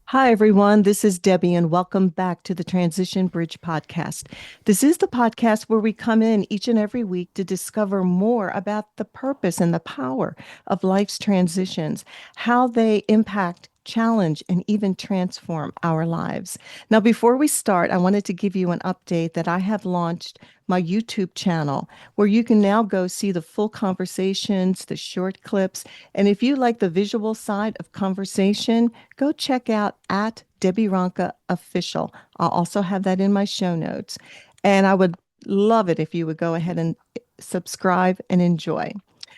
Hi, everyone. This is Debbie, and welcome back to the Transition Bridge podcast. This is the podcast where we come in each and every week to discover more about the purpose and the power of life's transitions, how they impact, challenge, and even transform our lives. Now, before we start, I wanted to give you an update that I have launched my YouTube channel where you can now go see the full conversations, the short clips. And if you like the visual side of conversation, go check out at Debbie Ronka Official. I'll also have that in my show notes. And I would love it if you would go ahead and subscribe and enjoy.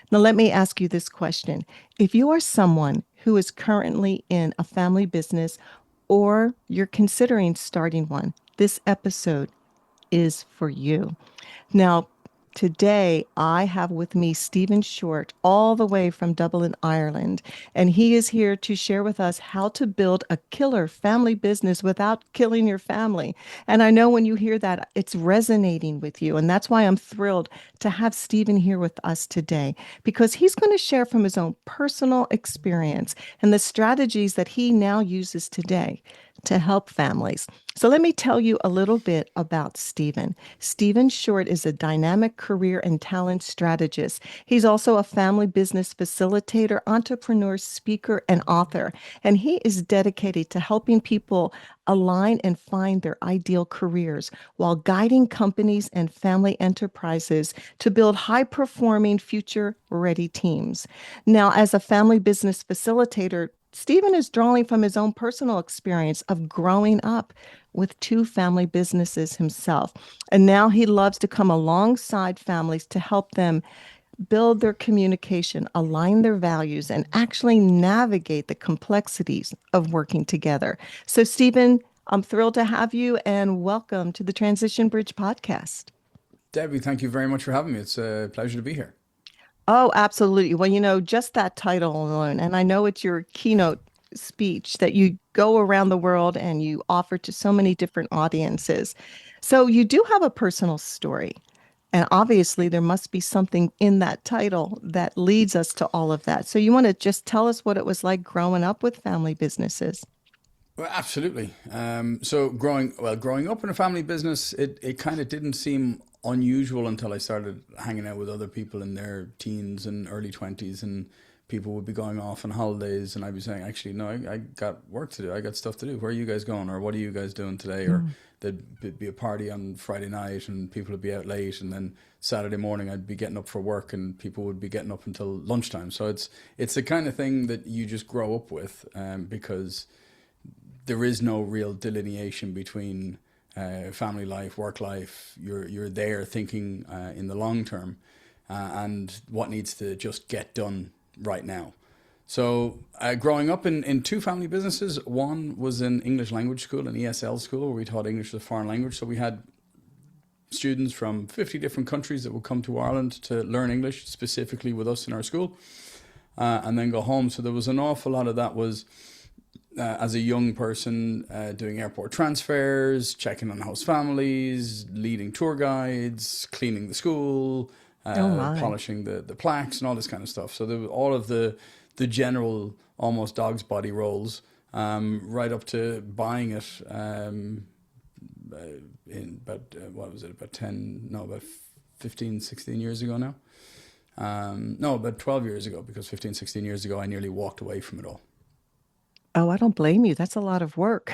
Now, let me ask you this question. If you are someone who is currently in a family business or you're considering starting one, this episode is for you. Now, today I have with me Stephen Shortt, all the way from Dublin, Ireland, and he is here to share with us how to build a killer family business without killing your family. And I know when you hear that, it's resonating with you. And that's why I'm thrilled to have Stephen here with us today, because he's going to share from his own personal experience and the strategies that he now uses today to help families. So let me tell you a little bit about Stephen. Stephen Shortt is a dynamic career and talent strategist. He's also a family business facilitator, entrepreneur, speaker, and author. And he is dedicated to helping people align and find their ideal careers while guiding companies and family enterprises to build high performing, future ready teams. Now, as a family business facilitator, Stephen is drawing from his own personal experience of growing up with two family businesses himself. And now he loves to come alongside families to help them build their communication, align their values, and actually navigate the complexities of working together. So, Stephen, I'm thrilled to have you and welcome to the Transition Bridge podcast. Debbie, thank you very much for having me. It's a pleasure to be here. Oh, absolutely. Well, just that title alone, and I know it's your keynote speech that you go around the world and you offer to so many different audiences. So you do have a personal story. And obviously, there must be something in that title that leads us to all of that. So you want to just tell us what it was like growing up with family businesses? Well, absolutely. Growing up in a family business, it kind of didn't seem unusual until I started hanging out with other people in their teens and early 20s, and people would be going off on holidays, and I'd be saying, actually, no, I got work to do. I got stuff to do. Where are you guys going? Or what are you guys doing today? Or Mm. there'd be a party on Friday night, and people would be out late, and then Saturday morning I'd be getting up for work, and people would be getting up until lunchtime. So it's the kind of thing that you just grow up with, because there is no real delineation between family life, work life. You're there thinking in the long term, and what needs to just get done right now. So, growing up in two family businesses, one was an English language school, an ESL school, where we taught English as a foreign language. So we had students from 50 different countries that would come to Ireland to learn English specifically with us in our school, and then go home. So there was an awful lot of that was as a young person, doing airport transfers, checking on host families, leading tour guides, cleaning the school, Oh, my. polishing the plaques, and all this kind of stuff. So there was all of the general, almost dog's body roles, right up to buying it uh, in about, what was it, about 10, no, about 15, 16 years ago now. No, about 12 years ago, because 15, 16 years ago, I nearly walked away from it all. Oh, I don't blame you. That's a lot of work.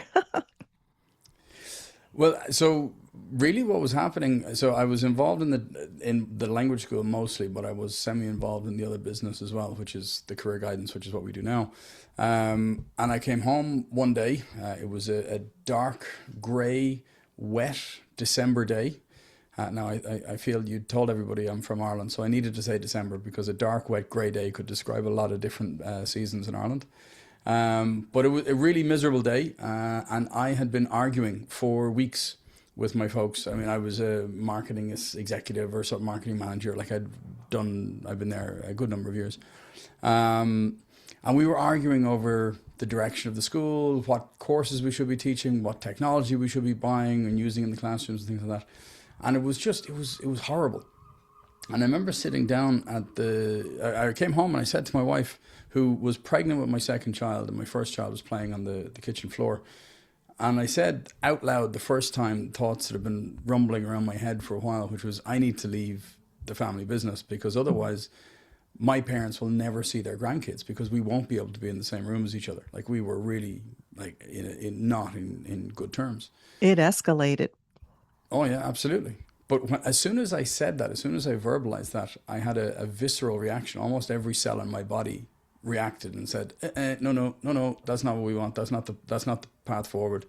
Well, so really what was happening, so I was involved in the language school mostly, but I was semi involved in the other business as well, which is the career guidance, which is what we do now. And I came home one day. It was a dark, grey, wet December day. Now, I feel you told everybody I'm from Ireland, so I needed to say December because a dark, wet, grey day could describe a lot of different seasons in Ireland. But it was a really miserable day, and I had been arguing for weeks with my folks. I mean, I was a marketing executive or sort of marketing manager. I've been there a good number of years. And we were arguing over the direction of the school, what courses we should be teaching, what technology we should be buying and using in the classrooms and things like that. And it was horrible. And I remember sitting down I came home and I said to my wife, who was pregnant with my second child, and my first child was playing on the kitchen floor. And I said out loud the first time thoughts that have been rumbling around my head for a while, which was, I need to leave the family business, because otherwise my parents will never see their grandkids, because we won't be able to be in the same room as each other. Like, we were really like not in good terms. It escalated. Oh yeah, absolutely. But as soon as I said that, as soon as I verbalized that, I had a visceral reaction. Almost every cell in my body reacted and said, "No, no, no, no. That's not what we want. That's not the path forward.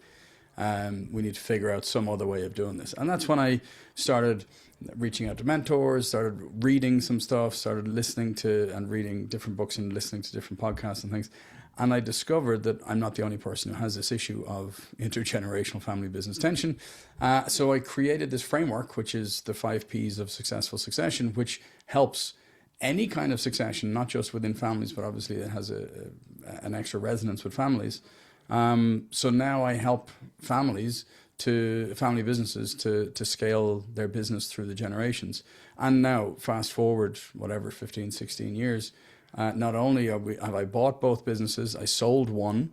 We need to figure out some other way of doing this." And that's when I started reaching out to mentors, started reading some stuff, started listening to and reading different books and listening to different podcasts and things. And I discovered that I'm not the only person who has this issue of intergenerational family business tension. So I created this framework, which is the 5 Ps of successful succession, which helps any kind of succession, not just within families, but obviously it has an extra resonance with families. So now I help family businesses to scale their business through the generations. And now fast forward, whatever, 15, 16 years, not only have I bought both businesses, I sold one,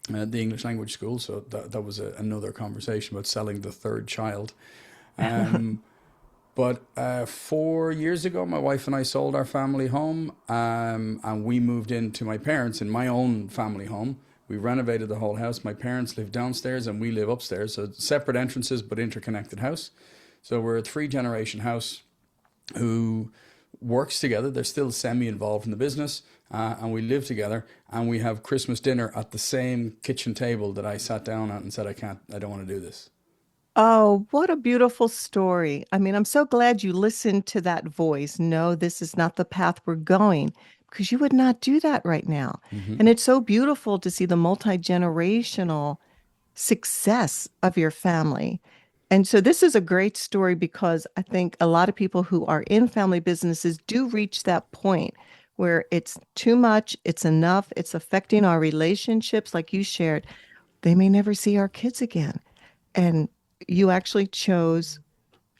the English language school. So that was another conversation about selling the third child. But 4 years ago, my wife and I sold our family home, and we moved into my parents in my own family home. We renovated the whole house. My parents live downstairs and we live upstairs. So separate entrances, but interconnected house. So we're a 3-generation house who works together. They're still semi-involved in the business, and we live together. And we have Christmas dinner at the same kitchen table that I sat down at and said, I don't want to do this. Oh, what a beautiful story. I mean, I'm so glad you listened to that voice. No, this is not the path we're going, because you would not do that right now. Hmm. And it's so beautiful to see the multi-generational success of your family. And so this is a great story, because I think a lot of people who are in family businesses do reach that point where it's too much, it's enough, it's affecting our relationships, like you shared. They may never see our kids again. And you actually chose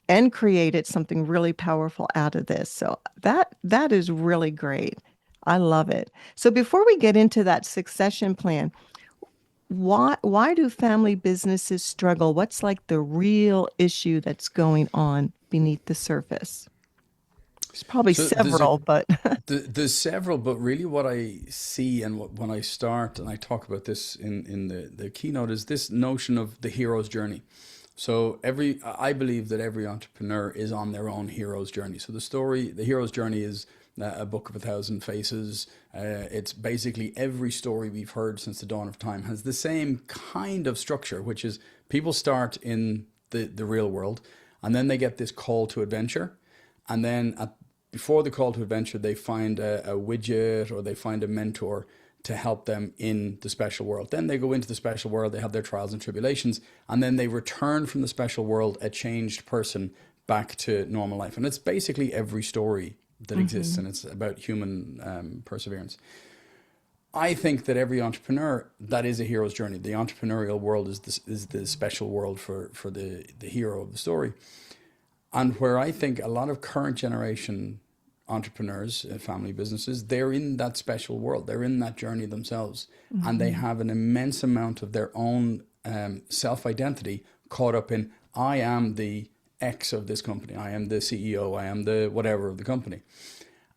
and created something really powerful out of this. So that is really great. I love it. So before we get into that succession plan, why do family businesses struggle? What's like the real issue that's going on beneath the surface? There's probably So there's a several, but There's several, but really what I see and when I start and I talk about this in the keynote is this notion of the hero's journey. So I believe that every entrepreneur is on their own hero's journey. So the hero's journey is a book of 1,000 faces. It's basically every story we've heard since the dawn of time has the same kind of structure, which is people start in the real world, and then they get this call to adventure. And then before the call to adventure, they find a widget or they find a mentor to help them in the special world. Then they go into the special world, they have their trials and tribulations, and then they return from the special world a changed person back to normal life. And it's basically every story that exists, Mhm. and it's about human perseverance. I think that every entrepreneur, that is a hero's journey. The entrepreneurial world is the special world for the hero of the story. And where I think a lot of current generation entrepreneurs, family businesses, they're in that special world. They're in that journey themselves. And they Mhm. have an immense amount of their own self identity caught up in, I am the X of this company. I am the CEO. I am the whatever of the company.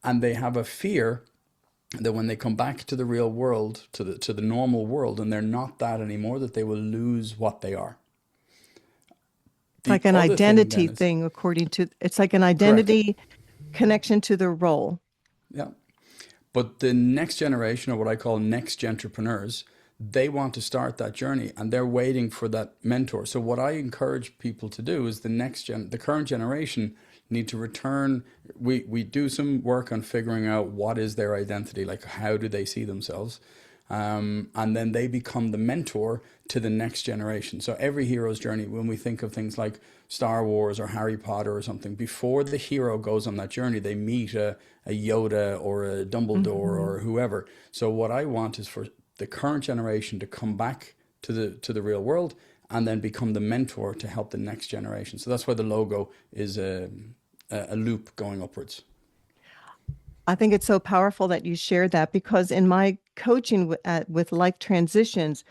And they have a fear that when they come back to the real world, to the normal world, and they're not that anymore, that they will lose what they are. It's The like an other thing identity then is thing, according to it's like an correct. identity connection to the role. Yeah. But the next generation, or what I call next entrepreneurs, they want to start that journey and they're waiting for that mentor. So what I encourage people to do is the current generation need to return. We do some work on figuring out what is their identity, like how do they see themselves, and then they become the mentor to the next generation. So every hero's journey, when we think of things like Star Wars or Harry Potter or something, before the hero goes on that journey, they meet a Yoda or a Dumbledore Mhm. or whoever. So what I want is for the current generation to come back to the real world and then become the mentor to help the next generation. So that's why the logo is a loop going upwards. I think it's so powerful that you shared that because in my coaching with life transitions,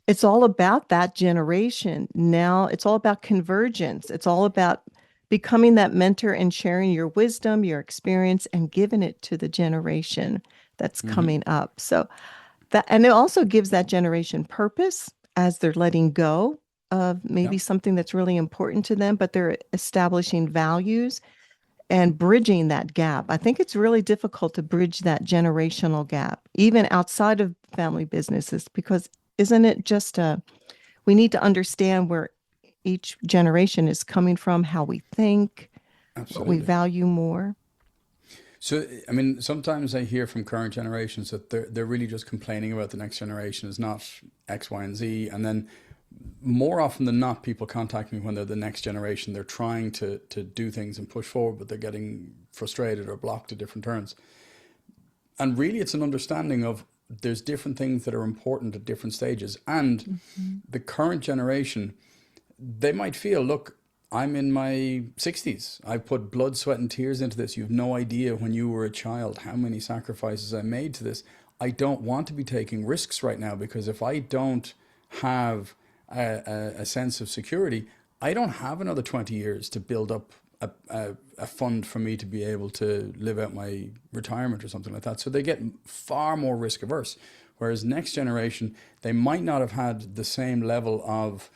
it's all about that generation. Now it's all about convergence. It's all about becoming that mentor and sharing your wisdom, your experience, and giving it to the generation that's Hmm. coming up. So that, and it also gives that generation purpose as they're letting go of Yeah, maybe something that's really important to them, but they're establishing values and bridging that gap. I think it's really difficult to bridge that generational gap, even outside of family businesses, because isn't it just we need to understand where each generation is coming from, how we think, what we absolutely. value more. So, I mean, sometimes I hear from current generations that they're really just complaining about the next generation is not X, Y, and Z. And then more often than not, people contact me when they're the next generation. They're trying to do things and push forward, but they're getting frustrated or blocked at different turns. And really, it's an understanding of there's different things that are important at different stages. And Mhm. the current generation, they might feel, look, I'm in my 60s. I put blood, sweat, and tears into this. You've no idea when you were a child how many sacrifices I made to this. I don't want to be taking risks right now because if I don't have a sense of security, I don't have another 20 years to build up a fund for me to be able to live out my retirement or something like that. So they get far more risk averse. Whereas next generation, they might not have had the same level of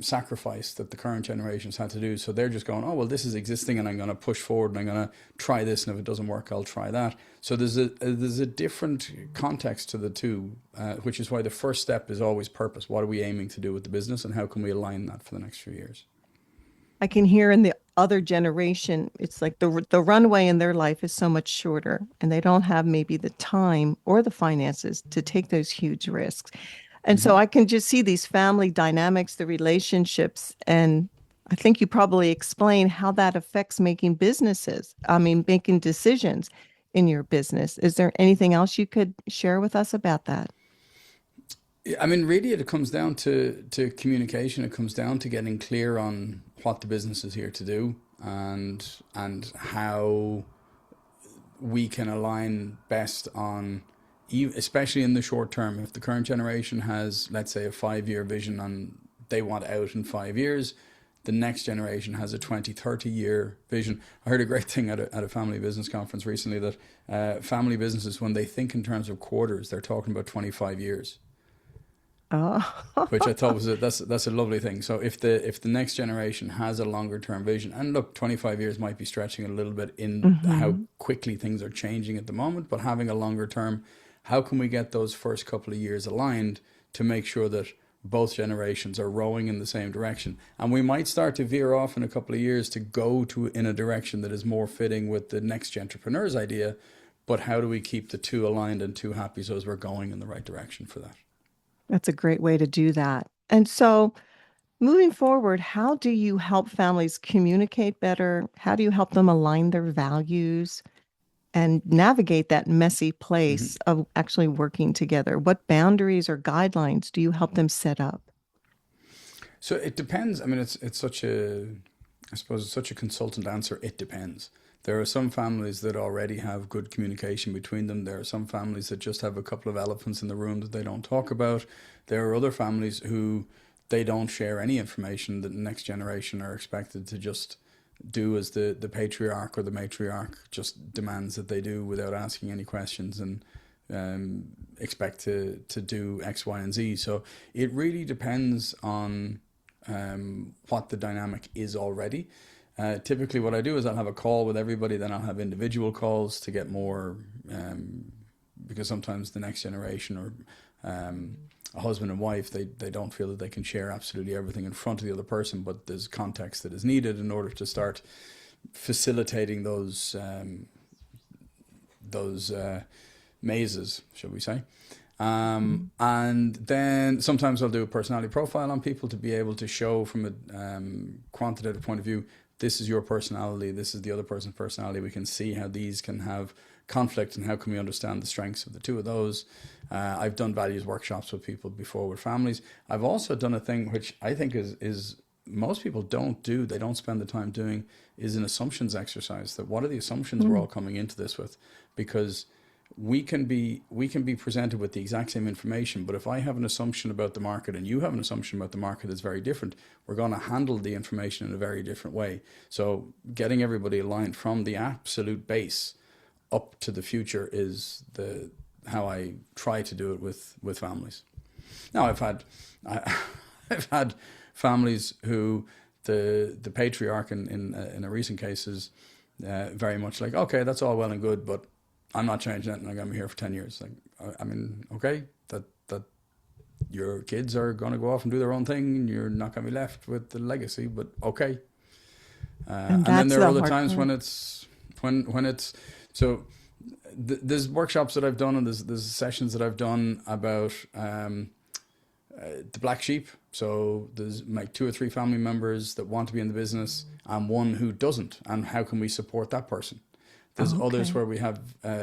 sacrifice that the current generations had to do. So they're just going, oh, well, this is existing and I'm going to push forward and I'm going to try this. And if it doesn't work, I'll try that. So there's a different context to the two, which is why the first step is always purpose. What are we aiming to do with the business and how can we align that for the next few years? I can hear in the other generation, it's like the runway in their life is so much shorter, and they don't have maybe the time or the finances to take those huge risks. And so Hmm. I can just see these family dynamics, the relationships, and I think you probably explain how that affects making businesses. I mean, making decisions in your business. Is there anything else you could share with us about that? I mean, really, it comes down to communication. It comes down to getting clear on what the business is here to do and how we can align best on, especially in the short term. If the current generation has, let's say, a 5 year vision and they want out in 5 years, the next generation has a 20, 30 year vision. I heard a great thing at a family business conference recently that family businesses, when they think in terms of quarters, they're talking about 25 years, Oh, which I thought was that's a lovely thing. So if the next generation has a longer term vision, and look, 25 years might be stretching a little bit in how hmm. quickly things are changing at the moment, but having a longer term, how can we get those first couple of years aligned to make sure that both generations are rowing in the same direction? And we might start to veer off in a couple of years to go to in a direction that is more fitting with the next entrepreneur's idea. But how do we keep the two aligned and two happy so as we're going in the right direction for that? That's a great way to do that. And so, moving forward, how do you help families communicate better? How do you help them align their values and navigate that messy Mm-hmm. place of actually working together? What boundaries or guidelines do you help them set up? So it depends. I mean, it's such a, I suppose it's such a consultant answer. It depends. There are some families that already have good communication between them. There are some families that just have a couple of elephants in the room that they don't talk about. There are other families who they don't share any information that the next generation are expected to just do as the patriarch or the matriarch just demands that they do without asking any questions and expect to do X, Y, and Z. So it really depends on what the dynamic is already. Typically, what I do is I'll have a call with everybody, then I'll have individual calls to get more, because sometimes the next generation or a husband and wife, they don't feel that they can share absolutely everything in front of the other person, but there's context that is needed in order to start facilitating those mazes, shall we say. Mhm. And then sometimes I'll do a personality profile on people to be able to show from a quantitative point of view, this is your personality, this is the other person's personality. We can see how these can have conflict and how can we understand the strengths of the two of those. I've done values workshops with people before with families. I've also done a thing which I think is most people they don't spend the time doing is an assumptions exercise. That what are the assumptions we're Mm. all coming into this with? Because we can be presented with the exact same information, but if I have an assumption about the market and you have an assumption about the market that's very different, we're going to handle the information in a very different way. So getting everybody aligned from the absolute base up to the future is the how I try to do it with families. Now I, I've had families who the patriarch in a recent case is very much like, okay, that's all well and good, but I'm not changing it, and I'm gonna be here for 10 years. Like, I mean, okay, that your kids are gonna go off and do their own thing, and you're not gonna be left with the legacy. But okay, And and then that's there are the other hard times part. when it's so. There's workshops that I've done, and there's sessions that I've done about the black sheep. So there's like 2 or 3 family members that want to be in the business, and one who doesn't, and how can we support that person? There's Oh, others okay. where we have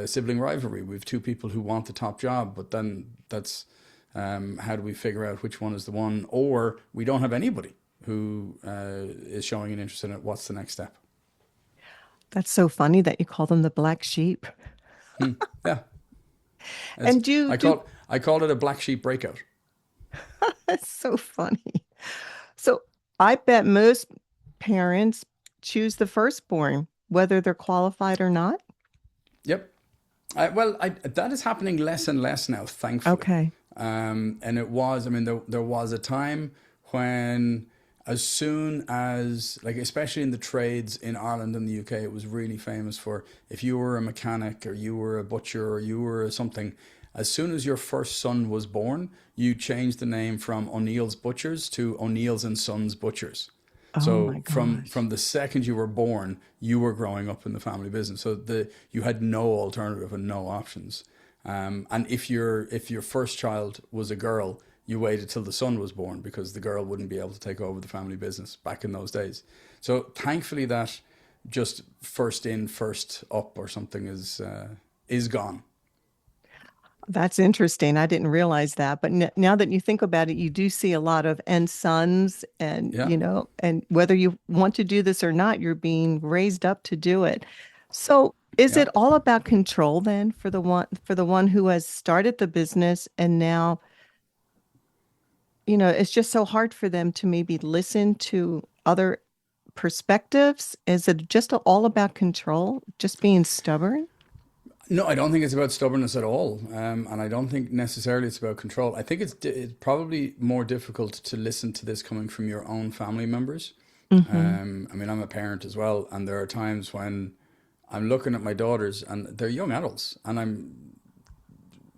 sibling rivalry. We have 2 people who want the top job, but then that's how do we figure out which one is the one? Or we don't have anybody who is showing an interest in it. What's the next step? That's so funny that you call them the black sheep. Hmm. Yeah, it's, And do I do call I call it a black sheep breakout. that's so funny. So I bet most parents choose the firstborn, whether they're qualified or not. Yep. That is happening less and less now, thankfully. Okay. And it was, I mean, there was a time when, as soon as, like, especially in the trades in Ireland and the UK, it was really famous for if you were a mechanic or you were a butcher or you were something, as soon as your first son was born, you changed the name from O'Neill's Butchers to O'Neill's and Sons Butchers. Oh my So from gosh. the second you were born, you were growing up in the family business. So you had no alternative and no options. And if your first child was a girl, you waited till the son was born because the girl wouldn't be able to take over the family business back in those days. So thankfully, that just first in, first up or something is gone. That's interesting. I didn't realize that. But n now that you think about it, you do see a lot of and sons and, Yeah, and whether you want to do this or not, you're being raised up to do it. So is yeah. it all about control then for the one who has started the business and now, it's just so hard for them to maybe listen to other perspectives? Is it just all about control, just being stubborn? No, I don't think it's about stubbornness at all, and I don't think necessarily it's about control. I think it's probably more difficult to listen to this coming from your own family members. Hmm. I mean, I'm a parent as well, and there are times when I'm looking at my daughters, and they're young adults, and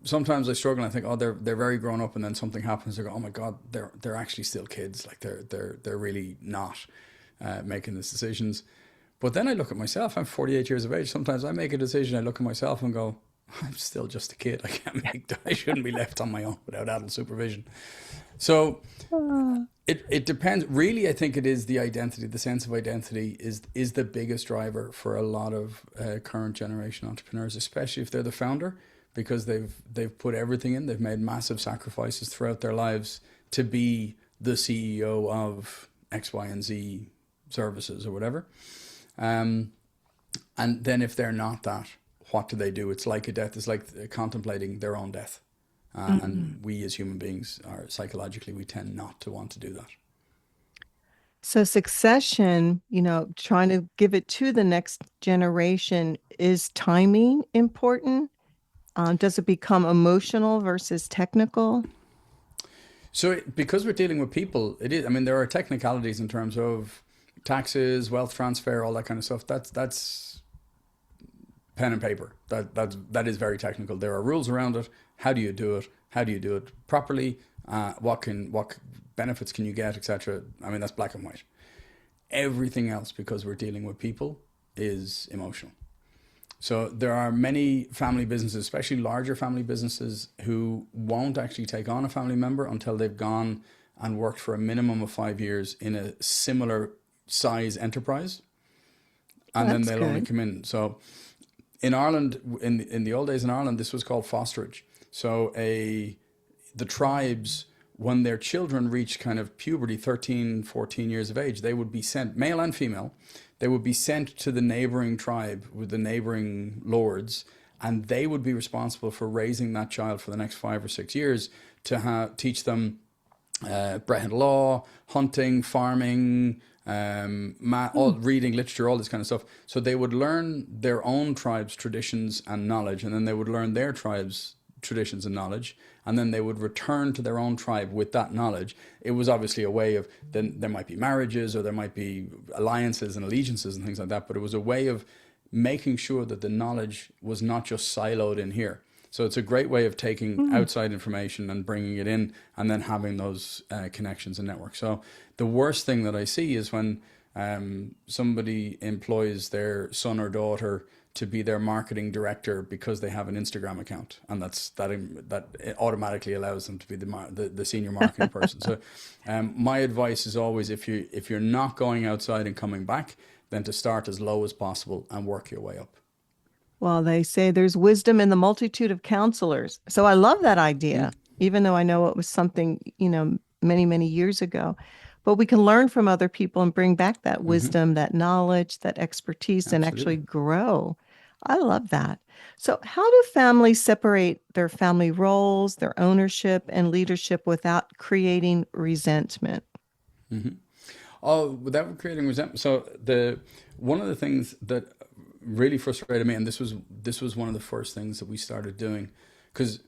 sometimes I struggle. And I think, oh, they're very grown up, and then something happens. I go, oh my God, they're actually still kids. Like they're really not making these decisions. But then I look at myself. I'm 48 years of age. Sometimes I make a decision. I look at myself and go, I'm still just a kid. I can't make that. I shouldn't be left on my own without adult supervision. So it depends. Really, I think it is the identity, the sense of identity is the biggest driver for a lot of current generation entrepreneurs, especially if they're the founder, because they've put everything in. They've made massive sacrifices throughout their lives to be the CEO of X, Y, and Z services or whatever. Um, and then if they're not that, what do they do? It's like a death. It's like contemplating their own death. And Hmm. we as human beings are psychologically, we tend not to want to do that. So succession, trying to give it to the next generation, is timing important? Does it become emotional versus technical? So because we're dealing with people, it is. I mean, there are technicalities in terms of taxes, wealth transfer, all that kind of stuff. That's pen and paper. That is very technical. There are rules around it. How do you do it? How do you do it properly? What benefits can you get, etc. I mean, that's black and white. Everything else, because we're dealing with people, is emotional. So there are many family businesses, especially larger family businesses, who won't actually take on a family member until they've gone and worked for a minimum of 5 years in a similar size enterprise, and then That's they'll only good. come in. So in Ireland, in the old days in Ireland, this was called fosterage. So the tribes when their children reached kind of puberty, 13, 14 years of age, they would be sent, male and female, they would be sent to the neighboring tribe with the neighboring lords, and they would be responsible for raising that child for the next 5 or 6 years to teach them Brehon law, hunting, farming, all reading, literature, all this kind of stuff. So they would learn their own tribe's traditions and knowledge, and then they would learn their tribe's traditions and knowledge, and then they would return to their own tribe with that knowledge. It was obviously a way of, then there might be marriages or there might be alliances and allegiances and things like that, but it was a way of making sure that the knowledge was not just siloed in here. So it's a great way of taking outside information and bringing it in, and then having those connections and networks. So the worst thing that I see is when somebody employs their son or daughter to be their marketing director because they have an Instagram account, and that it automatically allows them to be the senior marketing person. So my advice is always, if you're not going outside and coming back, then to start as low as possible and work your way up. Well, they say there's wisdom in the multitude of counselors. So I love that idea, even though I know it was something, many, many years ago. But we can learn from other people and bring back that wisdom, that knowledge, that expertise, and actually Absolutely. grow. I love that. So, how do families separate their family roles, their ownership, and leadership without creating resentment? Oh, without creating resentment. So one of the things that really frustrated me, and this was one of the first things that we started doing, because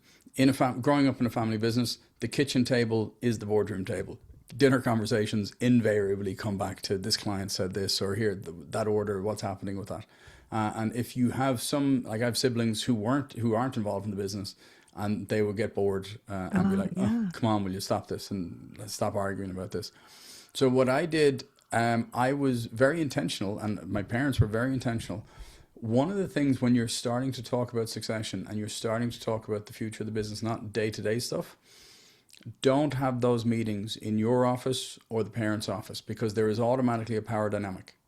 growing up in a family business, the kitchen table is the boardroom table. Dinner conversations invariably come back to this client said this, or here that order, what's happening with that. And if you have I have siblings who aren't involved in the business, and they will get bored and be like, "Oh, come on, will you stop this and let's stop arguing about this." So what I did, I was very intentional, and my parents were very intentional. One of the things when you're starting to talk about succession and you're starting to talk about the future of the business, not day-to-day stuff, don't have those meetings in your office or the parents' office, because there is automatically a power dynamic.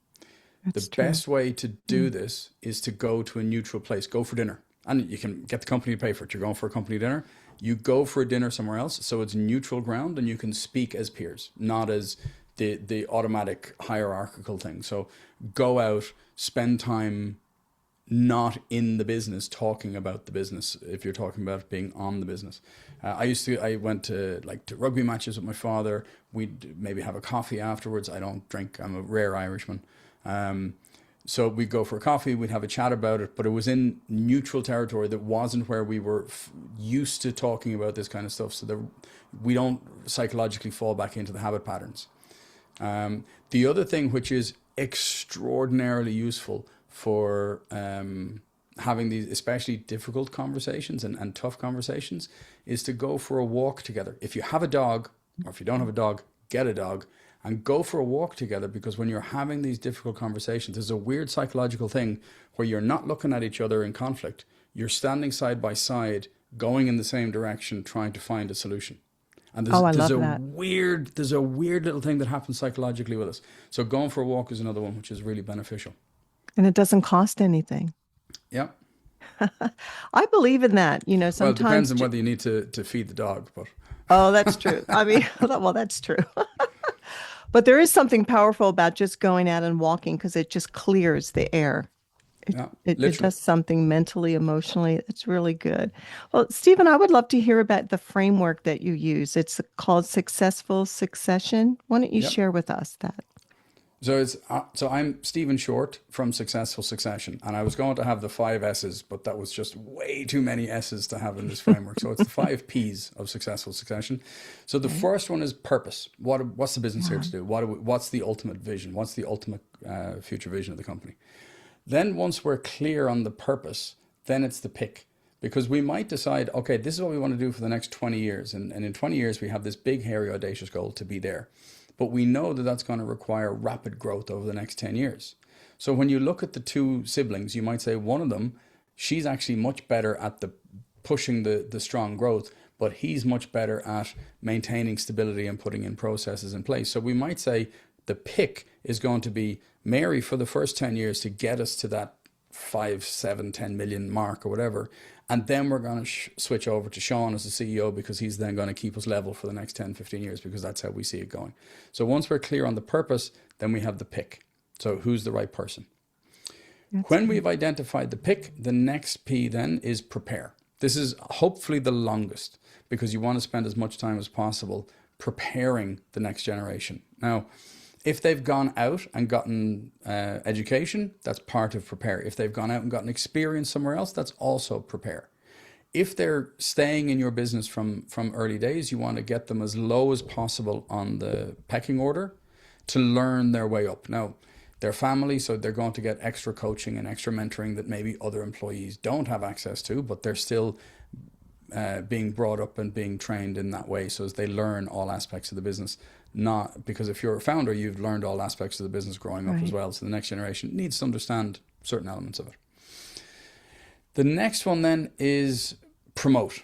That's The true. best way to do this is to go to a neutral place. Go for dinner. And you can get the company to pay for it. You're going for a company dinner. You go for a dinner somewhere else, so it's neutral ground, and you can speak as peers, not as the automatic hierarchical thing. So go out, spend time not in the business talking about the business, if you're talking about being on the business. I went to rugby matches with my father. We'd maybe have a coffee afterwards. I don't drink. I'm a rare Irishman. So we'd go for a coffee, we'd have a chat about it, but it was in neutral territory that wasn't where we were used to talking about this kind of stuff, so that we don't psychologically fall back into the habit patterns. The other thing which is extraordinarily useful for having these especially difficult conversations and tough conversations is to go for a walk together. If you have a dog, or if you don't have a dog, get a dog and go for a walk together, because when you're having these difficult conversations, there's a weird psychological thing where you're not looking at each other in conflict. You're standing side by side, going in the same direction, trying to find a solution. And Oh, I there's love a that. weird little thing that happens psychologically with us. So going for a walk is another one which is really beneficial. And it doesn't cost anything. Yeah. I believe in that. Well, it depends Sometimes, on whether you need to feed the dog, but oh, that's true. I mean, well, that's true. But there is something powerful about just going out and walking, because it just clears the air. It, yeah, it literally. does something mentally, emotionally. It's really good. Well, Stephen, I would love to hear about the framework that you use. It's called Successful Succession. Why don't you Yep. share with us that? So I'm Stephen Shortt from Successful Succession, and I was going to have the 5 S's, but that was just way too many S's to have in this framework. So it's the 5 P's of Successful Succession. So the Okay. first one is purpose. What's the business here Uh-huh. to do? What's the ultimate vision? What's the ultimate future vision of the company? Then once we're clear on the purpose, then it's the pick. Because we might decide, okay, this is what we want to do for the next 20 years. And in 20 years, we have this big, hairy, audacious goal to be there. But we know that that's going to require rapid growth over the next 10 years. So when you look at the two siblings, you might say one of them, she's actually much better at the pushing the strong growth, but he's much better at maintaining stability and putting in processes in place. So we might say the pick is going to be Mary for the first 10 years to get us to that 5, 7, 10 million mark or whatever. And then we're going to switch over to Sean as the CEO, because he's then going to keep us level for the next 10, 15 years, because that's how we see it going. So once we're clear on the purpose, then we have the pick. So who's the right person? That's When good. we've identified the pick, the next P then is prepare. This is hopefully the longest, because you want to spend as much time as possible preparing the next generation. Now, if they've gone out and gotten education, that's part of prepare. If they've gone out and gotten experience somewhere else, that's also prepare. If they're staying in your business from early days, you want to get them as low as possible on the pecking order to learn their way up. Now, they're family, so they're going to get extra coaching and extra mentoring that maybe other employees don't have access to, but they're still being brought up and being trained in that way, so as they learn all aspects of the business. Not because if you're a founder, you've learned all aspects of the business growing up as Right. well, so the next generation needs to understand certain elements of it. The next one then is promote.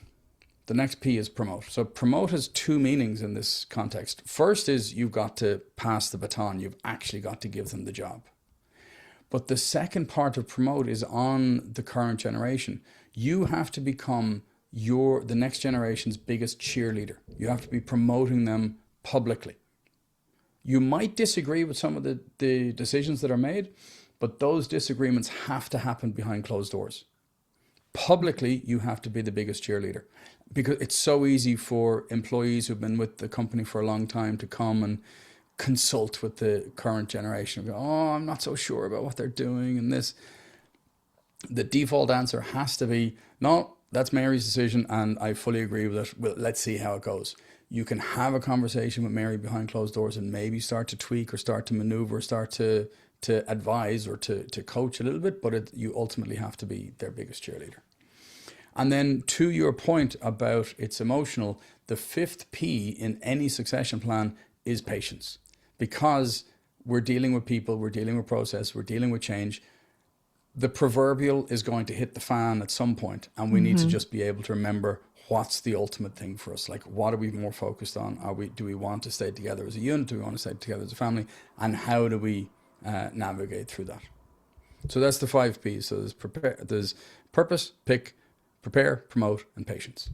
The next P is promote. So promote has two meanings in this context. First is you've got to pass the baton. You've actually got to give them the job. But the second part of promote is on the current generation. You have to become the next generation's biggest cheerleader. You have to be promoting them publicly. You might disagree with some of the decisions that are made, but those disagreements have to happen behind closed doors. Publicly, you have to be the biggest cheerleader, because it's so easy for employees who've been with the company for a long time to come and consult with the current generation and go, oh, I'm not so sure about what they're doing and this. The default answer has to be, no, that's Mary's decision and I fully agree with it. Well, let's see how it goes. You can have a conversation with Mary behind closed doors and maybe start to tweak or start to maneuver, start to advise or to coach a little bit, but you ultimately have to be their biggest cheerleader. And then to your point about it's emotional, the fifth P in any succession plan is patience, because we're dealing with people, we're dealing with process, we're dealing with change. The proverbial is going to hit the fan at some point, and we need to just be able to remember what's the ultimate thing for us. Like, what are we more focused on? Do we want to stay together as a unit? Do we want to stay together as a family? And how do we navigate through that? So that's the 5 P's. So there's purpose, pick, prepare, promote, and patience.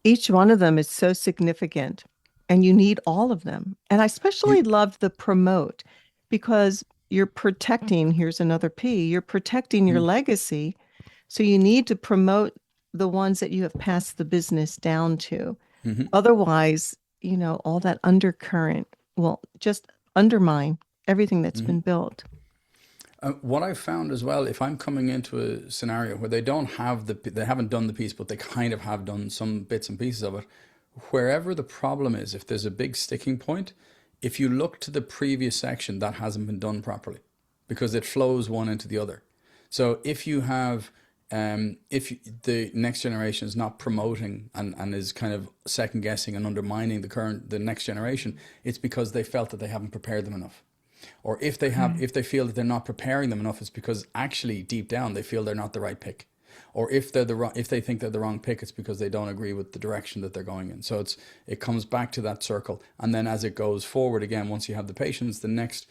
Each one of them is so significant, and you need all of them. And I especially You, love the promote, because you're protecting, here's another P, you're protecting your mm, legacy. So you need to promote the ones that you have passed the business down to. mhm. Otherwise, all that undercurrent will just undermine everything that's been built. What I've found as well, if I'm coming into a scenario where they haven't done the piece, but they kind of have done some bits and pieces of it, wherever the problem is, if there's a big sticking point, if you look to the previous section, that hasn't been done properly, because it flows one into the other. So if you have, if the next generation is not promoting and is kind of second guessing and undermining the next generation, it's because they felt that they haven't prepared them enough. Or if they feel that they're not preparing them enough, it's because actually deep down they feel they're not the right pick. Or if they think they're the wrong pick, it's because they don't agree with the direction that they're going in. So it comes back to that circle, and then as it goes forward again, once you have the patience, the next,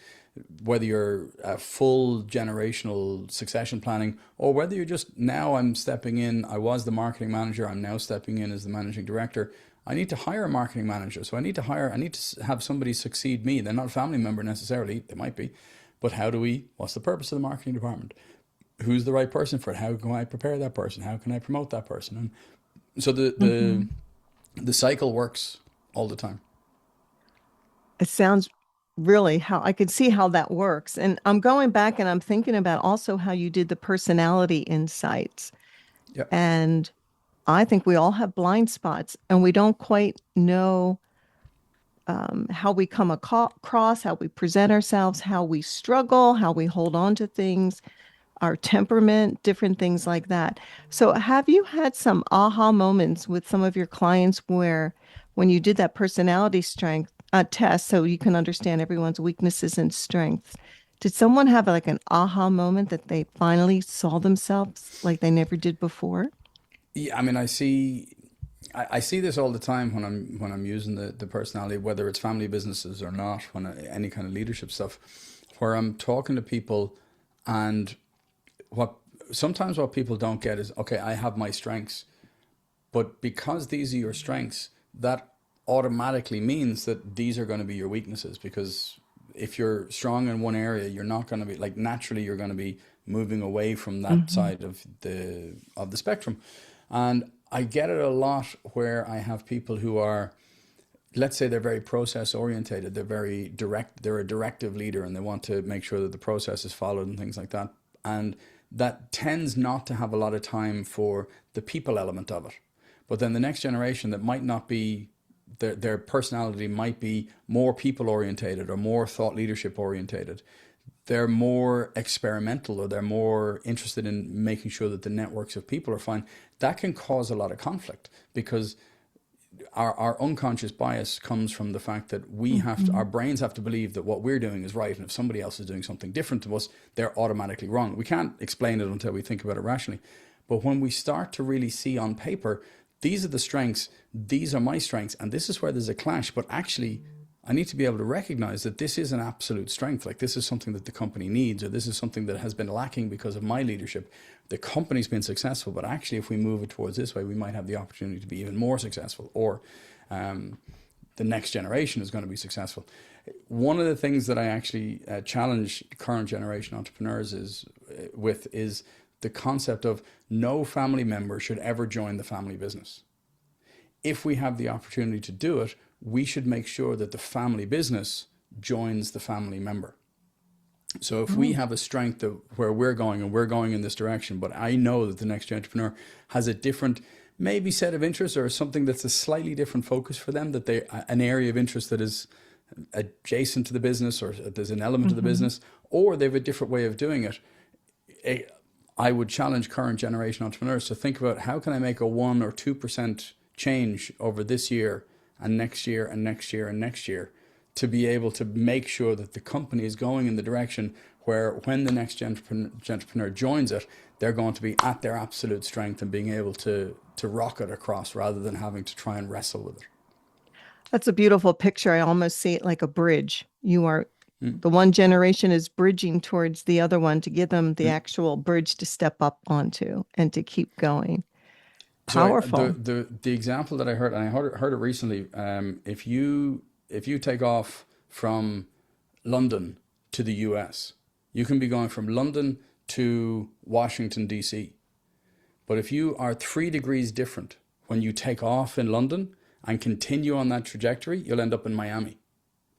whether you're a full generational succession planning, or whether you're just, now I'm stepping in, I was the marketing manager, I'm now stepping in as the managing director. I need to hire a marketing manager. So I need to have somebody succeed me. They're not a family member necessarily, they might be, but what's the purpose of the marketing department? Who's the right person for it? How can I prepare that person? How can I promote that person? And so Mhm. the cycle works all the time. It sounds really how I could see how that works. And I'm going back and I'm thinking about also how you did the personality insights. Yep. And I think we all have blind spots and we don't quite know how we come across, how we present ourselves, how we struggle, how we hold on to things, our temperament, different things like that. So, have you had some aha moments with some of your clients where, when you did that personality strength test, so you can understand everyone's weaknesses and strengths, did someone have like an aha moment that they finally saw themselves like they never did before? Yeah, I mean, I see this all the time when I'm using the personality, whether it's family businesses or not, any kind of leadership stuff, where I'm talking to people, and what sometimes what people don't get is, okay, I have my strengths, but because these are your strengths, that automatically means that these are going to be your weaknesses. Because if you're strong in one area, you're not going to be like, naturally you're going to be moving away from that Hmm. side of the spectrum. And I get it a lot where I have people who are, let's say they're very process orientated, they're very direct, they're a directive leader and they want to make sure that the process is followed and things like that. And that tends not to have a lot of time for the people element of it. But then the next generation that might not be, their personality might be more people orientated or more thought leadership orientated. They're more experimental, or they're more interested in making sure that the networks of people are fine. That can cause a lot of conflict, because our unconscious bias comes from the fact that our Hmm. brains have to believe that what we're doing is right, and if somebody else is doing something different to us, they're automatically wrong. We can't explain it until we think about it rationally. But when we start to really see on paper, these are the strengths, these are my strengths, and this is where there's a clash, but actually I need to be able to recognize that this is an absolute strength. Like, this is something that the company needs, or this is something that has been lacking because of my leadership. The company's been successful, but actually, if we move it towards this way, we might have the opportunity to be even more successful, or um, the next generation is going to be successful. One of the things that I actually challenge current generation entrepreneurs is the concept of no family member should ever join the family business. If we have the opportunity to do it, we should make sure that the family business joins the family member. So if we Oh, have a strength of where we're going and we're going in this direction, but I know that the next entrepreneur has a different maybe set of interests, or something that's a slightly different focus for them, that they, an area of interest that is adjacent to the business, or there's an element of the hmm. business, or they have a different way of doing it. I would challenge current generation entrepreneurs to think about, how can I make a 1 or 2% change over this year and next year and next year and next year, to be able to make sure that the company is going in the direction where, when the next entrepreneur joins it, they're going to be at their absolute strength and being able to rock it across, rather than having to try and wrestle with it. That's a beautiful picture. I almost see it like a bridge. You are Mm, the one generation is bridging towards the other one to give them the mm. actual bridge to step up onto and to keep going. So Powerful. the example that I heard, and I heard it recently, if you take off from London to the US, you can be going from London to Washington DC. But if you are 3 degrees different when you take off in London and continue on that trajectory, you'll end up in Miami,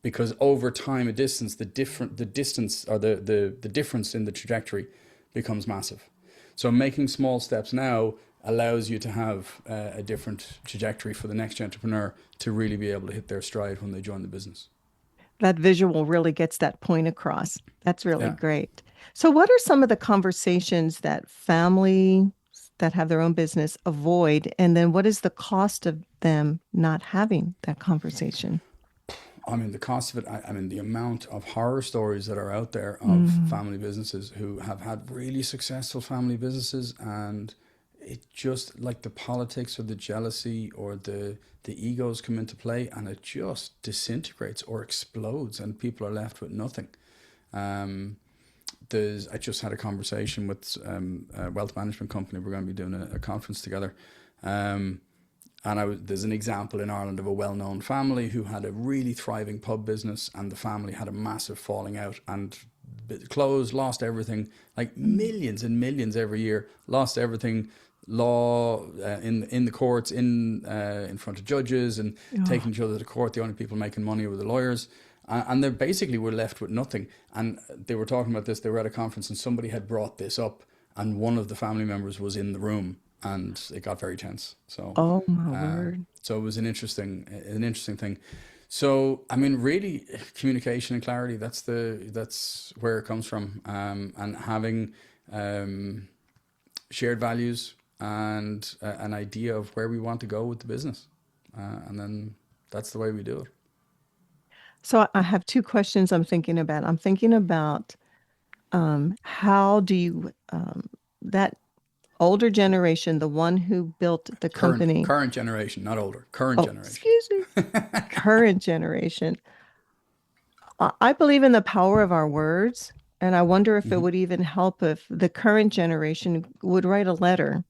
because over time, a distance, the distance, or the difference in the trajectory becomes massive. So making small steps now allows you to have a different trajectory for the next entrepreneur to really be able to hit their stride when they join the business. That visual really gets that point across. That's really Yeah. great. So, what are some of the conversations that families that have their own business avoid? And then what is the cost of them not having that conversation? I mean, the cost of it, I mean, the amount of horror stories that are out there of Mm. family businesses who have had really successful family businesses, and it just, like, the politics or the jealousy or the egos come into play, and it just disintegrates or explodes, and people are left with nothing. Um, I just had a conversation with a wealth management company. We're going to be doing a conference together. Um, and there's an example in Ireland of a well-known family who had a really thriving pub business, and the family had a massive falling out and closed, lost everything, like Mm. millions and millions every year, lost everything. Law, in the courts, in front of judges, and Oh, taking each other to court. The only people making money were the lawyers, and they basically were left with nothing. And they were talking about this. They were at a conference, and somebody had brought this up, and one of the family members was in the room, and it got very tense. So, oh my uh, word. so it was an interesting thing. So, I mean, really, communication and clarity. That's where it comes from, and having um, shared values and an idea of where we want to go with the business, and then that's the way we do it. So I have two questions I'm thinking about. I'm thinking about how do you, that older generation, the one who built the company, Current generation, not older. Current oh, generation. excuse me, current generation. I believe in the power of our words. And I wonder if it Hmm. would even help if the current generation would write a letter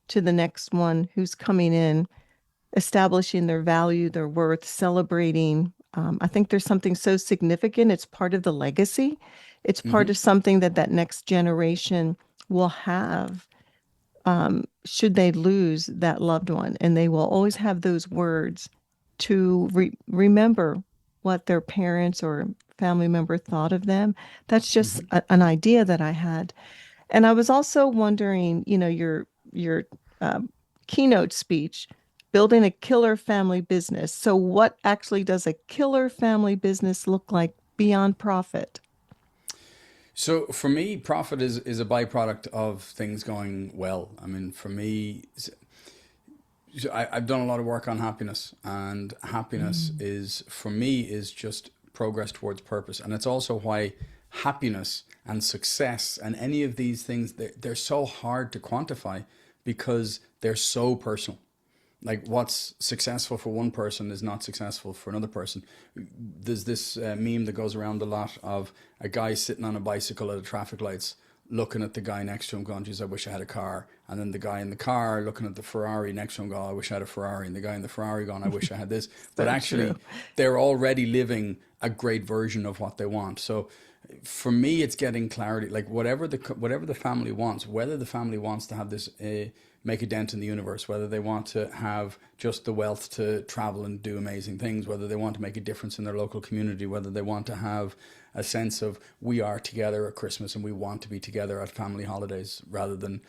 to the next one who's coming in, establishing their value, their worth, celebrating. I think there's something so significant. It's part of the legacy. It's part of Hmm. something that that next generation will have, should they lose that loved one. And they will always have those words to remember what their parents or family member thought of them. That's just Hmm. an idea that I had. And I was also wondering, your um, keynote speech, building a killer family business. So, what actually does a killer family business look like beyond profit? So for me, profit is a byproduct of things going well. I mean, for me, I've done a lot of work on happiness, and happiness Mm. is for me is just progress towards purpose, and it's also why happiness and success and any of these things they're so hard to quantify because they're so personal. Like what's successful for one person is not successful for another person. There's this meme that goes around a lot of a guy sitting on a bicycle at the traffic lights looking at the guy next to him going, geez, I wish I had a car. And then the guy in the car looking at the Ferrari next to him going, I wish I had a Ferrari. And the guy in the Ferrari going, I wish I had this. But So true. actually, they're already living a great version of what they want. So for me, it's getting clarity. Like whatever the family wants, whether the family wants to have this make a dent in the universe, whether they want to have just the wealth to travel and do amazing things, whether they want to make a difference in their local community, whether they want to have a sense of we are together at Christmas and we want to be together at family holidays rather than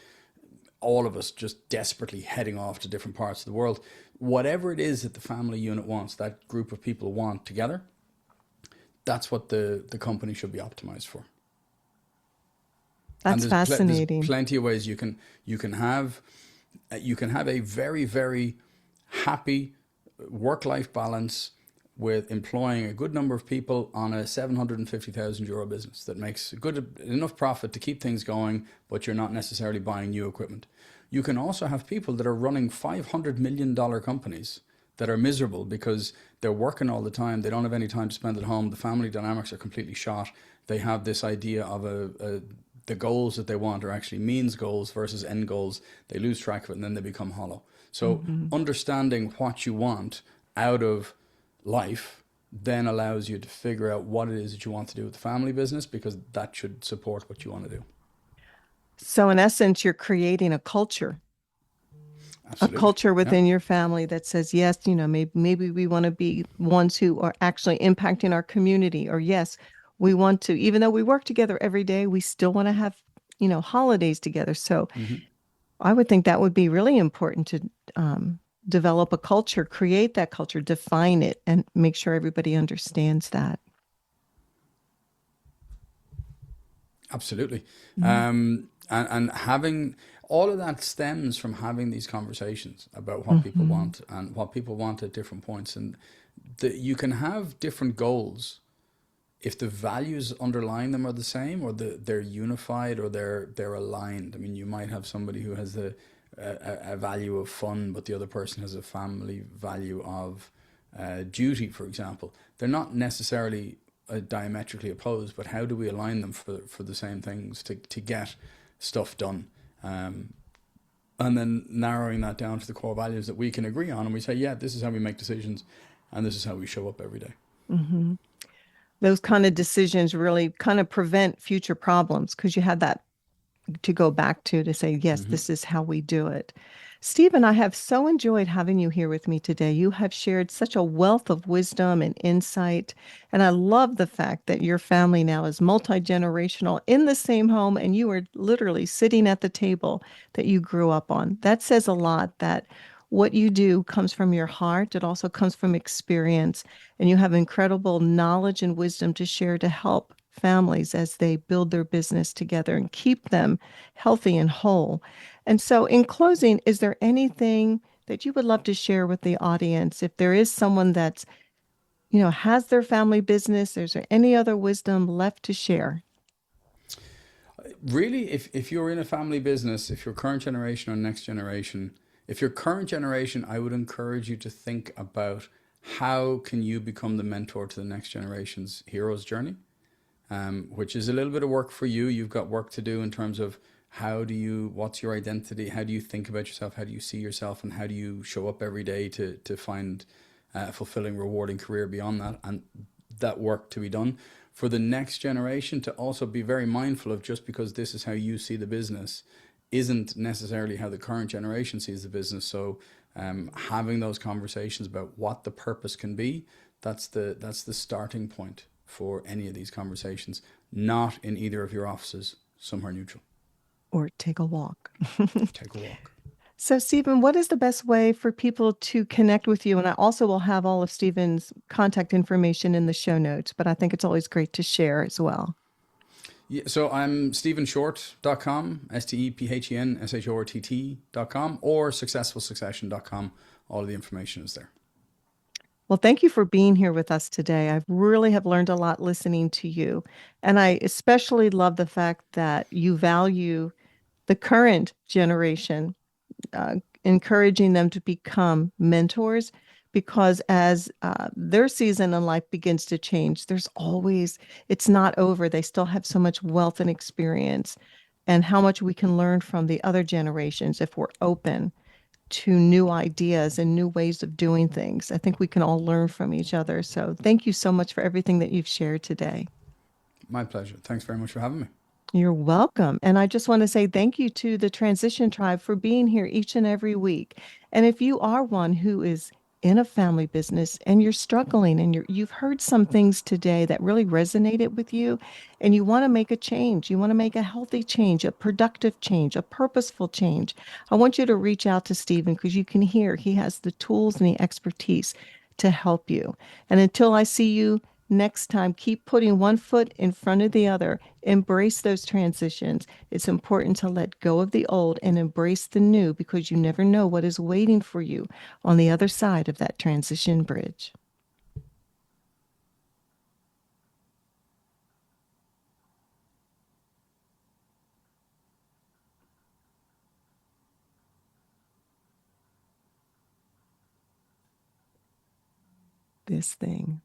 all of us just desperately heading off to different parts of the world. Whatever it is that the family unit wants, that group of people want together, that's what the company should be optimized for. And That's there's fascinating. plenty of ways you can have you can have a very very happy work life balance with employing a good number of people on a €750,000 business that makes good enough profit to keep things going, but you're not necessarily buying new equipment. You can also have people that are running $500 million companies that are miserable because they're working all the time. They don't have any time to spend at home. The family dynamics are completely shot. They have this idea of the goals that they want are actually means goals versus end goals. They lose track of it and then they become hollow. So Mhm. understanding what you want out of life then allows you to figure out what it is that you want to do with the family business because that should support what you want to do. So, in essence, you're creating a Absolutely. culture Yeah. within your family that says, yes, maybe we want to be ones who are actually impacting our community, or yes, we want to, even though we work together every day, we still want to have, holidays together. So Hmm. I would think that would be really important to develop a culture, create that culture, define it, and make sure everybody understands that. Absolutely. Mhm. And having all of that stems from having these conversations about what people Mhm. want and what people want at different points. And you can have different goals if the values underlying them are the same or they're unified or they're aligned. I mean, you might have somebody who has a value of fun, but the other person has a family value of duty, for example. They're not necessarily diametrically opposed, but how do we align them for the same things to get stuff done? And then narrowing that down to the core values that we can agree on, and we say, yeah, this is how we make decisions, and this is how we show up every day. Mhm. Those kind of decisions really kind of prevent future problems because you had that to go back to say, yes, Hmm. this is how we do it. Stephen, I have so enjoyed having you here with me today. You have shared such a wealth of wisdom and insight. And I love the fact that your family now is multi-generational in the same home and you are literally sitting at the table that you grew up on. That says a lot that what you do comes from your heart. It also comes from experience. And you have incredible knowledge and wisdom to share to help families as they build their business together and keep them healthy and whole. And so, in closing, is there anything that you would love to share with the audience? If there is someone that's, has their family business, is there any other wisdom left to share? Really, if you're in a family business, if you're current generation or next generation, if you're current generation, I would encourage you to think about how can you become the mentor to the next generation's hero's journey. which is a little bit of work for you. You've got work to do in terms of what's your identity? How do you think about yourself? How do you see yourself? And how do you show up every day to find a fulfilling, rewarding career beyond that? And that work to be done. For the next generation to also be very mindful of, just because this is how you see the business isn't necessarily how the current generation sees the business. So having those conversations about what the purpose can be, that's the starting point for any of these conversations, not in either of your offices, somewhere neutral. Or take a walk. Take a walk. So, Stephen, what is the best way for people to connect with you? And I also will have all of Stephen's contact information in the show notes, but I think it's always great to share as well. Yeah, so I'm stephenshortt.com, stephenshortt.com, or successfulsuccession.com. All of the information is there. Well, thank you for being here with us today. I really have learned a lot listening to you. And I especially love the fact that you value the current generation, encouraging them to become mentors, because as their season in life begins to change, it's not over. They still have so much wealth and experience, and how much we can learn from the other generations if we're open to new ideas and new ways of doing things. I think we can all learn from each other. So thank you so much for everything that you've shared today. My pleasure. Thanks very much for having me. You're welcome. And I just want to say thank you to the Transition Tribe for being here each and every week. And if you are one who is in a family business and you're struggling and you've heard some things today that really resonated with you, and you want to make a change, you want to make a healthy change, a productive change, a purposeful change, I want you to reach out to Stephen, because you can hear he has the tools and the expertise to help you. And until I see you next time, keep putting one foot in front of the other. Embrace those transitions. It's important to let go of the old and embrace the new, because you never know what is waiting for you on the other side of that transition bridge. This thing.